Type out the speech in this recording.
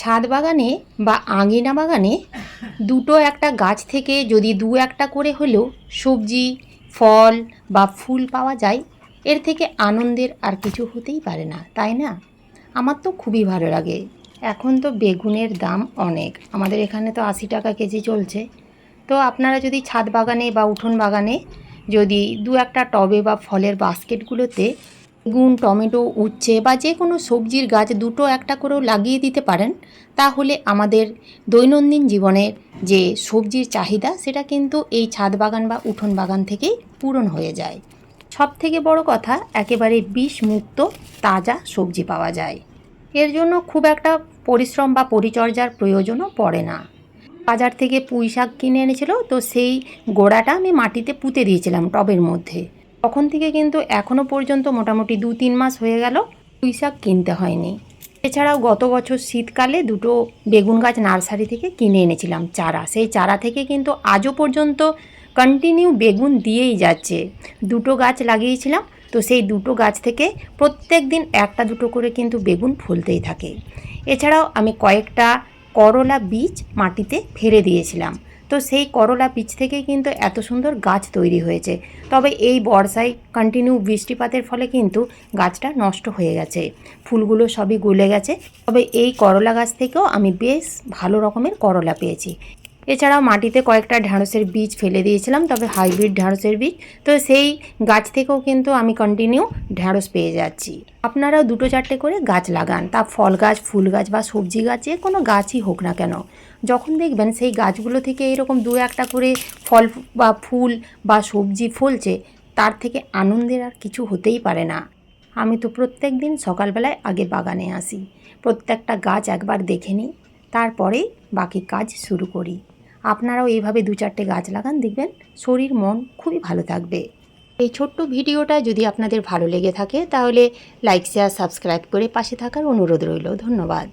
ছাদ বাগানে বা আঙিনা বাগানে দুটো একটা গাছ থেকে যদি দু একটা করে হলেও সবজি, ফল বা ফুল পাওয়া যায়, এর থেকে আনন্দের আর কিছু হতেই পারে না, তাই না? আমার তো খুবই ভালো লাগে। এখন তো বেগুনের দাম অনেক, আমাদের এখানে তো 80 টাকা কেজি চলছে। তো আপনারা যদি ছাদ বাগানে বা উঠোন বাগানে যদি দু একটা টবে বা ফলের বাস্কেটগুলোতে বেগুন, টমেটো, উচ্ছে বা যে কোনো সবজির গাছ দুটো একটা করেও লাগিয়ে দিতে পারেন, তাহলে আমাদের দৈনন্দিন জীবনের যে সবজির চাহিদা সেটা কিন্তু এই ছাদ বাগান বা উঠোন বাগান থেকেই পূরণ হয়ে যায়। সব থেকে বড় কথা, একেবারে বিষমুক্ত তাজা সবজি পাওয়া যায়। এর জন্য খুব একটা পরিশ্রম বা পরিচর্যার প্রয়োজনও পড়ে না। বাজার থেকে পুঁই শাক কিনে এনেছিল, তো সেই গোড়াটা আমি মাটিতে পুঁতে দিয়েছিলাম টবের মধ্যে। তখন থেকে কিন্তু এখনও পর্যন্ত মোটামুটি 2-3 মাস হয়ে গেল পুঁই শাক কিনতে হয়নি। এছাড়াও গত বছর শীতকালে দুটো বেগুন গাছ নার্সারি থেকে কিনে এনেছিলাম চারা। সেই চারা থেকে কিন্তু আজও পর্যন্ত কন্টিনিউ বেগুন দিয়েই যাচ্ছে। দুটো গাছ লাগিয়েছিলাম, তো সেই দুটো গাছ থেকে প্রত্যেক দিন একটা দুটো করে কিন্তু বেগুন ফলতেই থাকে। এছাড়াও আমি কয়েকটা করলা বীজ মাটিতে ফেলে দিয়েছিলাম, তো সেই করলা বীজ থেকেই কিন্তু এত সুন্দর গাছ তৈরি হয়েছে। তবে এই বর্ষায় কন্টিনিউ বৃষ্টিপাতের ফলে কিন্তু গাছটা নষ্ট হয়ে গেছে, ফুলগুলো সবই গলে গেছে। তবে এই করলা গাছ থেকেও আমি বেশ ভালো রকমের করলা পেয়েছি। এছাড়াও মাটিতে কয়েকটা ঢ্যাঁড়সের বীজ ফেলে দিয়েছিলাম, তবে হাইব্রিড ঢ্যাঁড়সের বীজ, তো সেই গাছ থেকেও কিন্তু আমি কন্টিনিউ ঢ্যাঁড়স পেয়ে যাচ্ছি। আপনারাও দুটো চারটে করে গাছ লাগান, তা ফল গাছ, ফুল গাছ বা সবজি গাছ, যে কোনো গাছই হোক না কেন। যখন দেখবেন সেই গাছগুলো থেকে এরকম দু একটা করে ফল বা ফুল বা সবজি ফলছে, তার থেকে আনন্দের আর কিছু হতেই পারে না। আমি তো প্রত্যেক দিন সকালবেলায় আগে বাগানে আসি, প্রত্যেকটা গাছ একবার দেখে নিই, তারপরেই বাকি কাজ শুরু করি। আপনারাও এইভাবে দু চারটে গাছ লাগান, দেখবেন শরীর মন খুবই ভালো থাকবে। এই ছোট্ট ভিডিওটা যদি আপনাদের ভালো লেগে থাকে, তাহলে লাইক, শেয়ার, সাবস্ক্রাইব করে পাশে থাকার অনুরোধ রইল। ধন্যবাদ।